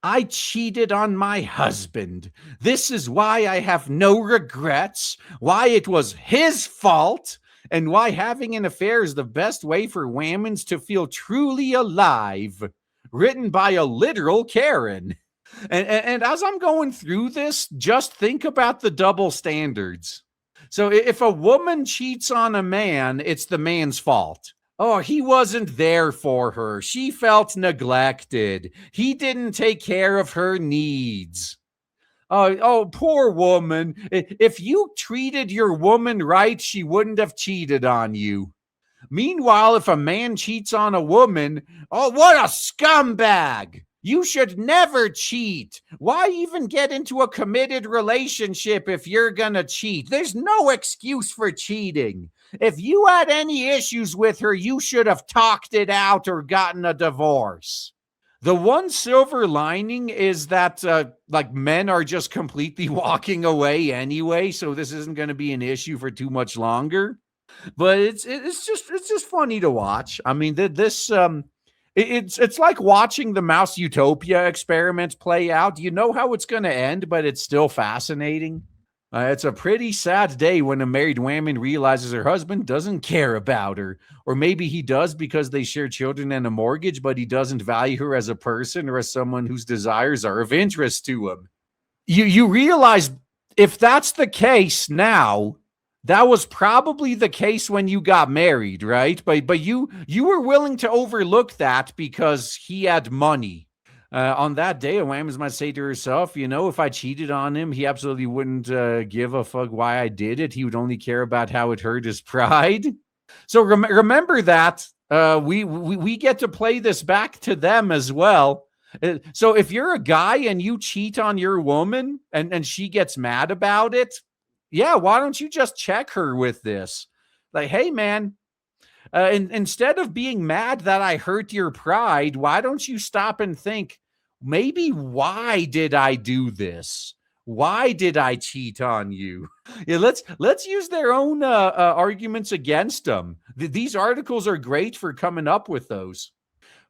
I cheated on my husband. This is why I have no regrets, why it was his fault, and why having an affair is the best way for women to feel truly alive. Written by a literal Karen. And as I'm going through this, just think about the double standards. So if a woman cheats on a man, it's the man's fault. Oh, he wasn't there for her. She felt neglected. He didn't take care of her needs. Oh, poor woman. If you treated your woman right, she wouldn't have cheated on you. Meanwhile, if a man cheats on a woman, oh, what a scumbag! You should never cheat. Why even get into a committed relationship if you're gonna cheat? There's no excuse for cheating. If you had any issues with her, you should have talked it out or gotten a divorce. The one silver lining is that like men are just completely walking away anyway, so this isn't going to be an issue for too much longer. But it's just funny to watch. I mean, it's like watching the Mouse Utopia experiments play out. You know how it's going to end, but it's still fascinating. It's a pretty sad day when a married woman realizes her husband doesn't care about her. Or maybe he does because they share children and a mortgage, but he doesn't value her as a person or as someone whose desires are of interest to him. You realize if that's the case now, that was probably the case when you got married, right? But you were willing to overlook that because he had money. On that day, a woman might say to herself, you know, if I cheated on him, he absolutely wouldn't give a fuck why I did it. He would only care about how it hurt his pride. So remember that. We get to play this back to them as well. So if you're a guy and you cheat on your woman and she gets mad about it, yeah, why don't you just check her with this? Like, hey, man, instead of being mad that I hurt your pride, why don't you stop and think, maybe why did I do this? Why did I cheat on you? Yeah, let's use their own arguments against them. These articles are great for coming up with those.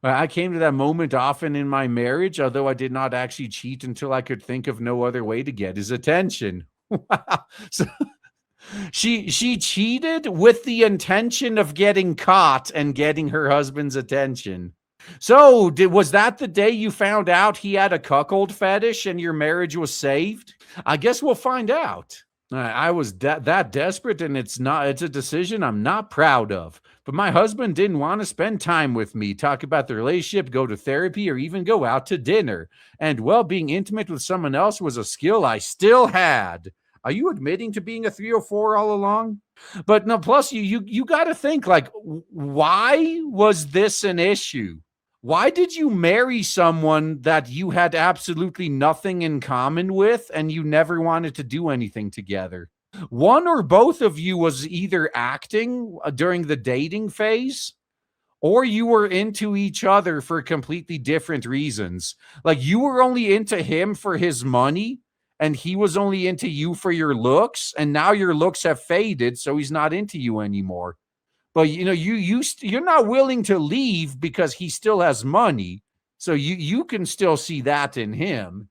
I came to that moment often in my marriage, although I did not actually cheat until I could think of no other way to get his attention. Wow. So she cheated with the intention of getting caught and getting her husband's attention. So was that the day you found out he had a cuckold fetish and your marriage was saved? I guess we'll find out. I was that desperate, and it's a decision I'm not proud of. But my husband didn't want to spend time with me, talk about the relationship, go to therapy, or even go out to dinner. And well, being intimate with someone else was a skill I still had. Are you admitting to being a 304 all along? But no, plus you got to think, like, why was this an issue? Why did you marry someone that you had absolutely nothing in common with and you never wanted to do anything together? One or both of you was either acting during the dating phase, or you were into each other for completely different reasons. Like, you were only into him for his money, and he was only into you for your looks, and now your looks have faded, so he's not into you anymore. But you know, you're not willing to leave because he still has money, so you can still see that in him.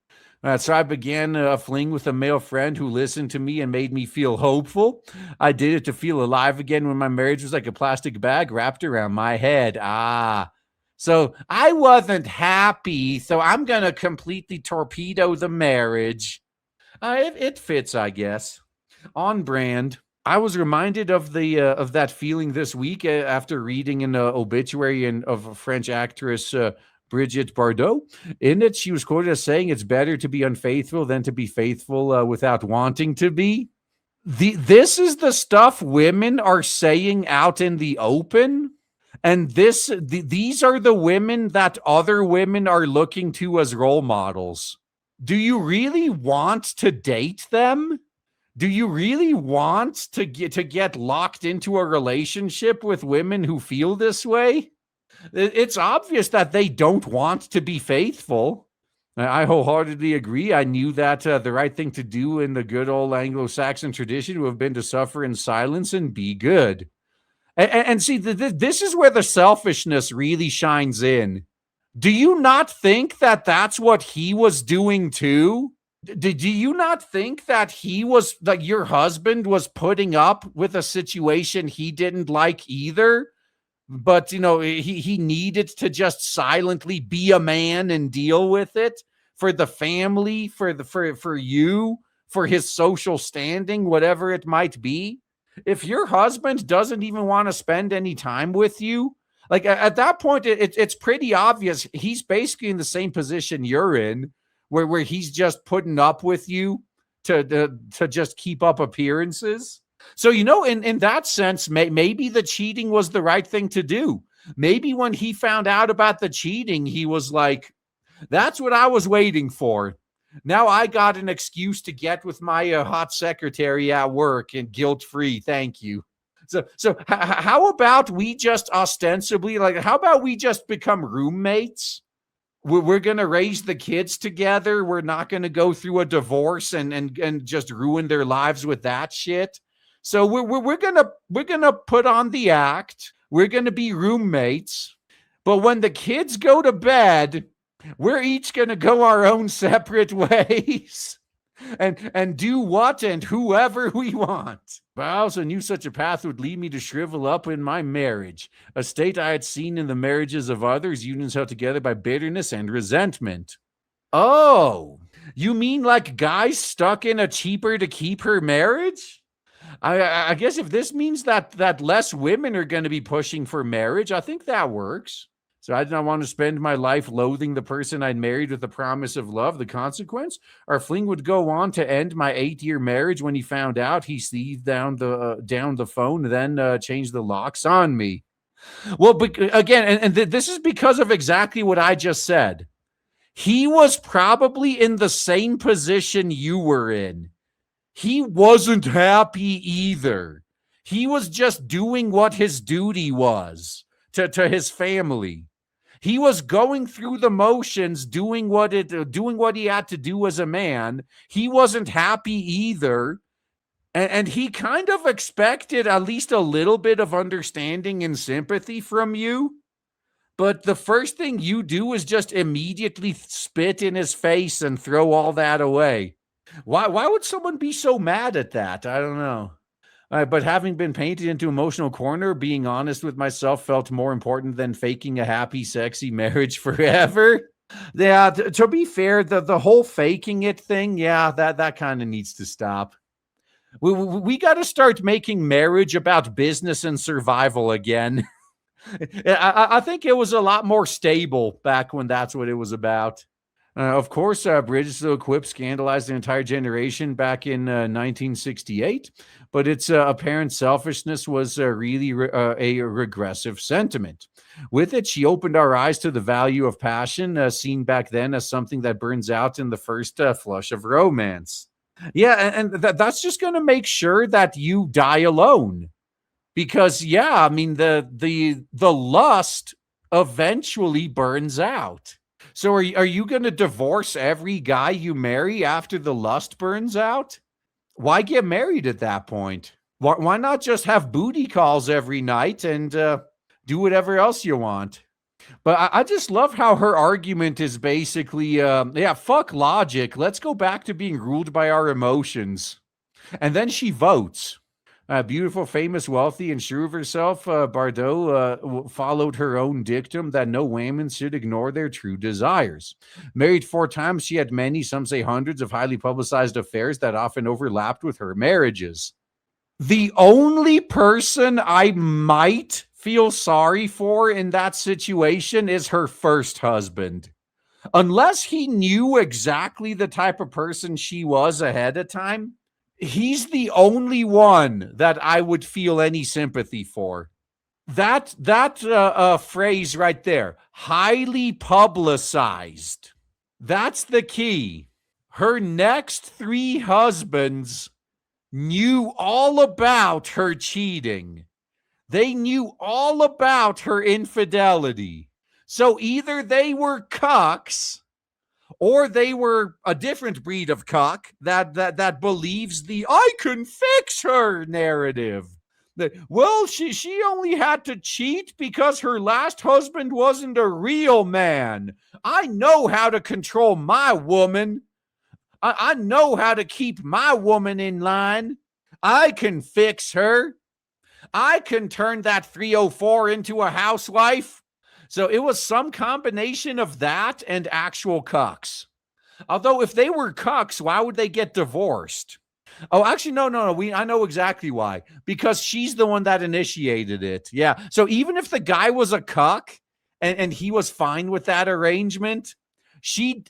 So I began a fling with a male friend who listened to me and made me feel hopeful. I did it to feel alive again when my marriage was like a plastic bag wrapped around my head. So I wasn't happy, so I'm going to completely torpedo the marriage. It fits, I guess. On brand. I was reminded of that feeling this week after reading an obituary of a French actress, Brigitte Bardot. In it, she was quoted as saying, "It's better to be unfaithful than to be faithful without wanting to be." This is the stuff women are saying out in the open, and these are the women that other women are looking to as role models. Do you really want to date them? Do you really want to get locked into a relationship with women who feel this way? It's obvious that they don't want to be faithful. I wholeheartedly agree. I knew that the right thing to do in the good old Anglo-Saxon tradition would have been to suffer in silence and be good. And see, this is where the selfishness really shines in. Do you not think that that's what he was doing too? Do you not think that he was like your husband was putting up with a situation he didn't like either? But he needed to just silently be a man and deal with it for the family, for you, for his social standing, whatever it might be. If your husband doesn't even want to spend any time with you, like at that point, it's pretty obvious he's basically in the same position you're in, where he's just putting up with you to just keep up appearances. So, in that sense, maybe the cheating was the right thing to do. Maybe when he found out about the cheating, he was like, that's what I was waiting for. Now I got an excuse to get with my hot secretary at work and guilt free. Thank you. So how about we just ostensibly, like, how about we just become roommates? We're going to raise the kids together. We're not going to go through a divorce and just ruin their lives with that shit. So we're gonna put on the act. We're gonna be roommates. But when the kids go to bed, we're each gonna go our own separate ways and do what and whoever we want. But I also knew such a path would lead me to shrivel up in my marriage, a state I had seen in the marriages of others, unions held together by bitterness and resentment. Oh, you mean like guys stuck in a cheaper to keep her marriage? I guess if this means that less women are going to be pushing for marriage, I think that works. So I did not want to spend my life loathing the person I'd married with the promise of love. The consequence, our fling would go on to end my 8-year marriage. When he found out, he seized down the phone, then changed the locks on me. Well, but again, this is because of exactly what I just said. He was probably in the same position you were in. He wasn't happy either. He was just doing what his duty was to his family. He was going through the motions, doing what he had to do as a man. He wasn't happy either. And he kind of expected at least a little bit of understanding and sympathy from you. But the first thing you do is just immediately spit in his face and throw all that away. Why would someone be so mad at that? I don't know. But having been painted into emotional corner, being honest with myself felt more important than faking a happy, sexy marriage forever. Yeah, to be fair, the whole faking it thing, yeah, that kind of needs to stop. We got to start making marriage about business and survival again. I think it was a lot more stable back when that's what it was about. Of course, Bridges to Equip scandalized an entire generation back in 1968, but its apparent selfishness was really a regressive sentiment. With it, she opened our eyes to the value of passion, seen back then as something that burns out in the first flush of romance. Yeah, and that's just going to make sure that you die alone. Because, yeah, I mean, the lust eventually burns out. So are you going to divorce every guy you marry after the lust burns out? Why get married at that point? Why not just have booty calls every night and do whatever else you want? But I just love how her argument is basically, fuck logic. Let's go back to being ruled by our emotions. And then she votes. Beautiful, famous, wealthy, and sure of herself, Bardot followed her own dictum that no women should ignore their true desires. Married 4 times, she had many, some say hundreds, of highly publicized affairs that often overlapped with her marriages. The only person I might feel sorry for in that situation is her first husband. Unless he knew exactly the type of person she was ahead of time, he's the only one that I would feel any sympathy for. That phrase right there, highly publicized. That's the key. Her next 3 husbands knew all about her cheating. They knew all about her infidelity. So either they were cucks, or they were a different breed of cuck that believes the "I can fix her" narrative. Well, she only had to cheat because her last husband wasn't a real man. I know how to control my woman. I know how to keep my woman in line. I can fix her. I can turn that 304 into a housewife. So it was some combination of that and actual cucks. Although if they were cucks, why would they get divorced? Oh, actually, no. I know exactly why. Because she's the one that initiated it. Yeah. So even if the guy was a cuck and he was fine with that arrangement, she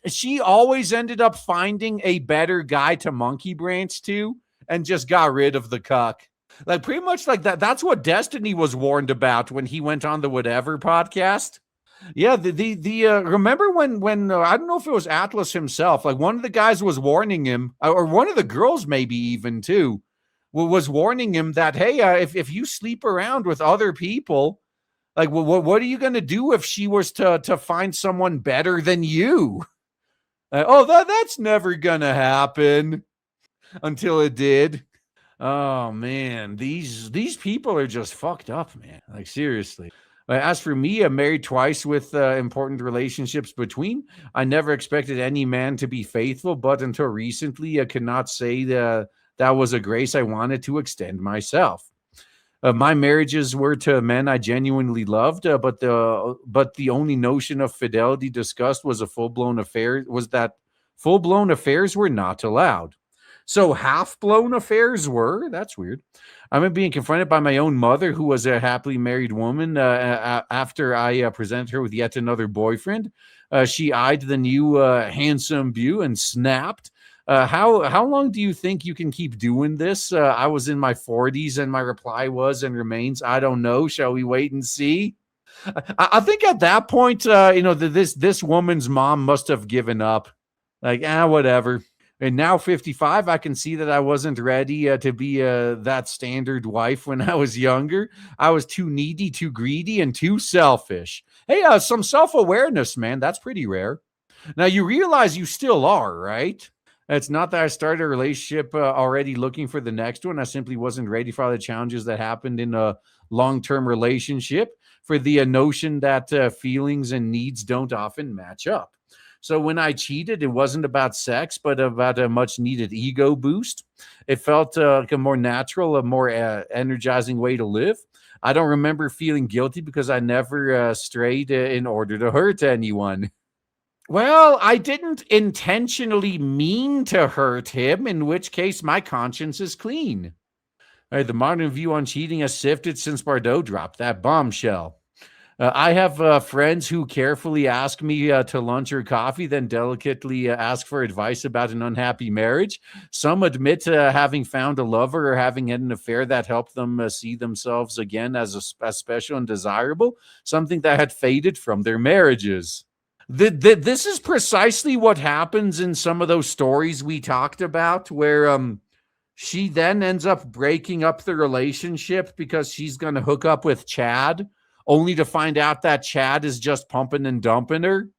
always ended up finding a better guy to monkey branch to and just got rid of the cuck. Like pretty much like that. That's what Destiny was warned about when he went on the Whatever podcast. Yeah, the remember when I don't know if it was Atlas himself, like one of the guys was warning him, or one of the girls maybe even too, was warning him that hey, if you sleep around with other people, like what are you gonna do if she was to find someone better than you? Oh, that's never gonna happen until it did. Oh man, these people are just fucked up, man. Like seriously. As for me, I'm married twice with important relationships between. I never expected any man to be faithful, but until recently, I could not say that was a grace I wanted to extend myself. My marriages were to men I genuinely loved, but the only notion of fidelity discussed was a full blown affair. Was that full blown affairs were not allowed. So half blown affairs were. That's weird. I'm being confronted by my own mother, who was a happily married woman. After I presented her with yet another boyfriend, she eyed the new handsome beau and snapped. How long do you think you can keep doing this? I was in my 40s, and my reply was and remains, I don't know. Shall we wait and see? I think at that point, this woman's mom must have given up. Like, whatever. And now 55, I can see that I wasn't ready to be that standard wife when I was younger. I was too needy, too greedy, and too selfish. Hey, some self-awareness, man. That's pretty rare. Now, you realize you still are, right? It's not that I started a relationship already looking for the next one. I simply wasn't ready for all the challenges that happened in a long-term relationship, for the notion that feelings and needs don't often match up. So when I cheated, it wasn't about sex, but about a much needed ego boost. It felt like a more natural, a more energizing way to live. I don't remember feeling guilty because I never strayed in order to hurt anyone. Well, I didn't intentionally mean to hurt him, in which case my conscience is clean. All right, the modern view on cheating has sifted since Bardot dropped that bombshell. I have friends who carefully ask me to lunch or coffee, then delicately ask for advice about an unhappy marriage. Some admit to having found a lover or having had an affair that helped them see themselves again as special and desirable, something that had faded from their marriages. This is precisely what happens in some of those stories we talked about, where she then ends up breaking up the relationship because she's going to hook up with Chad, only to find out that Chad is just pumping and dumping her,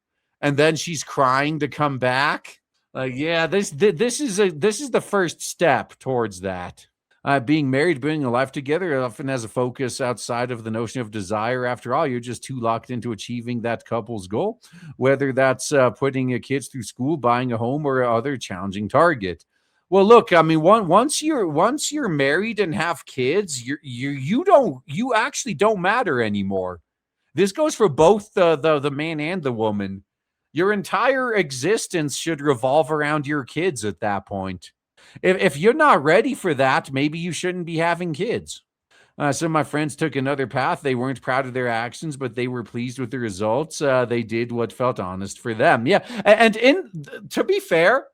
and then she's crying to come back. Like, yeah, this is the first step towards that. Being married, building a life together often has a focus outside of the notion of desire. After all, you're just too locked into achieving that couple's goal, whether that's putting your kids through school, buying a home, or other challenging target. Well, look, I mean, once you're married and have kids, you actually don't matter anymore. This goes for both the man and the woman. Your entire existence should revolve around your kids at that point. If you're not ready for that, maybe you shouldn't be having kids. Some of my friends took another path. They weren't proud of their actions, but they were pleased with the results. They did what felt honest for them. Yeah, and to be fair,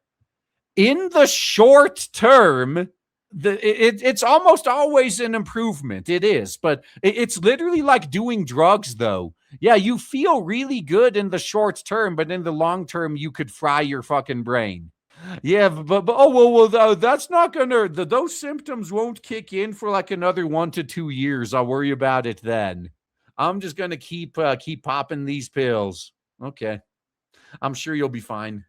in the short term, it's almost always an improvement. It is, but it's literally like doing drugs, though. Yeah, you feel really good in the short term, but in the long term, you could fry your fucking brain. Yeah, but oh well, that's not gonna. Those symptoms won't kick in for like another 1 to 2 years. I'll worry about it then. I'm just gonna keep popping these pills. Okay, I'm sure you'll be fine.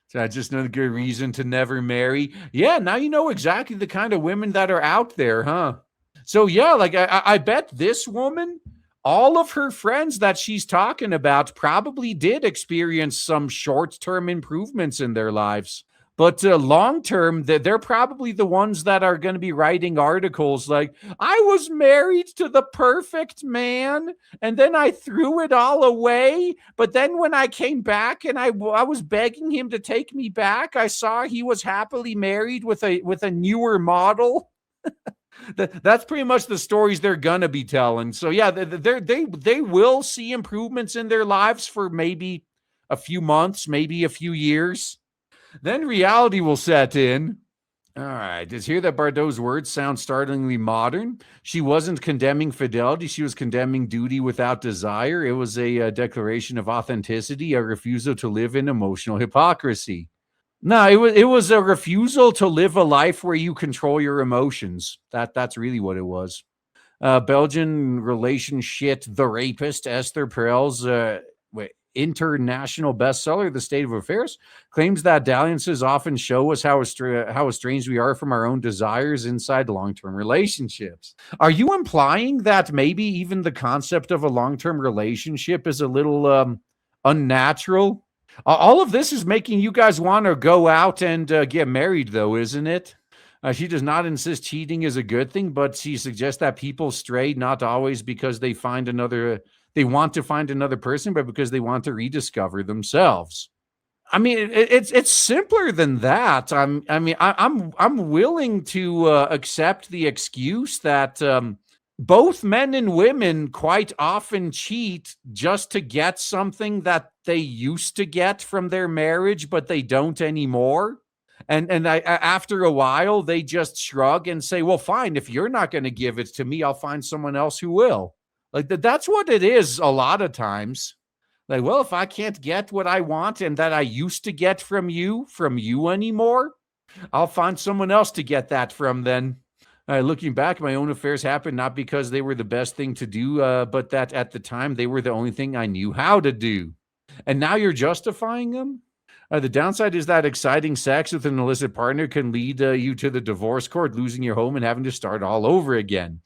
So just another good reason to never marry. Yeah, now you know exactly the kind of women that are out there, huh? So yeah, like I bet this woman, all of her friends that she's talking about probably did experience some short-term improvements in their lives. But long term, they're probably the ones that are going to be writing articles like, I was married to the perfect man, and then I threw it all away. But then when I came back and I was begging him to take me back, I saw he was happily married with a newer model. That's pretty much the stories they're gonna be telling. So yeah, they will see improvements in their lives for maybe a few months, maybe a few years. Then reality will set in. All right. It's here that Bardot's words sound startlingly modern. She wasn't condemning fidelity. She was condemning duty without desire. It was a declaration of authenticity, a refusal to live in emotional hypocrisy. No, it was a refusal to live a life where you control your emotions. That's really what it was. Belgian relationship, The Rapist, Esther Perel's international bestseller, The State of Affairs, claims that dalliances often show us how estranged we are from our own desires inside long-term relationships. Are you implying that maybe even the concept of a long-term relationship is a little unnatural? All of this is making you guys want to go out and get married, though, isn't it? She does not insist cheating is a good thing, but she suggests that people stray not always because they want to find another person, but because they want to rediscover themselves. I mean, it's simpler than that. I'm willing to accept the excuse that both men and women quite often cheat just to get something that they used to get from their marriage, but they don't anymore. And after a while, they just shrug and say, well, fine, if you're not going to give it to me, I'll find someone else who will. Like that's what it is a lot of times. Like, well, if I can't get what I want and that I used to get from you anymore, I'll find someone else to get that from then. Looking back, my own affairs happened not because they were the best thing to do, but that at the time they were the only thing I knew how to do. And now you're justifying them? The downside is that exciting sex with an illicit partner can lead you to the divorce court, losing your home and having to start all over again.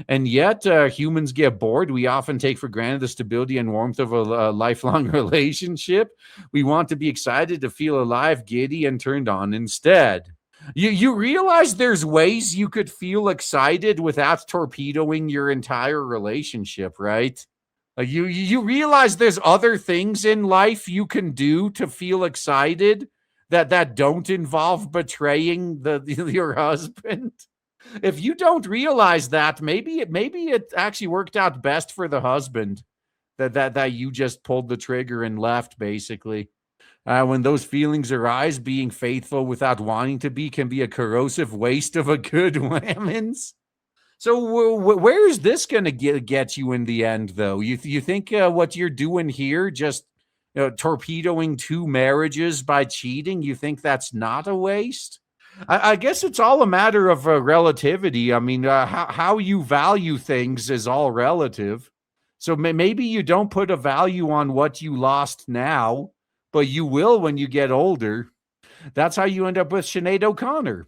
And yet, humans get bored. We often take for granted the stability and warmth of a lifelong relationship. We want to be excited, to feel alive, giddy, and turned on instead. You realize there's ways you could feel excited without torpedoing your entire relationship, right? You realize there's other things in life you can do to feel excited that don't involve betraying your husband. If you don't realize that, maybe it actually worked out best for the husband that you just pulled the trigger and left, basically. When those feelings arise, being faithful without wanting to be can be a corrosive waste of a good woman's. So where is this going to get you in the end, though? You think what you're doing here, just torpedoing 2 marriages by cheating, you think that's not a waste? I guess it's all a matter of relativity. I mean, how you value things is all relative. So maybe you don't put a value on what you lost now, but you will when you get older. That's how you end up with Sinead O'Connor.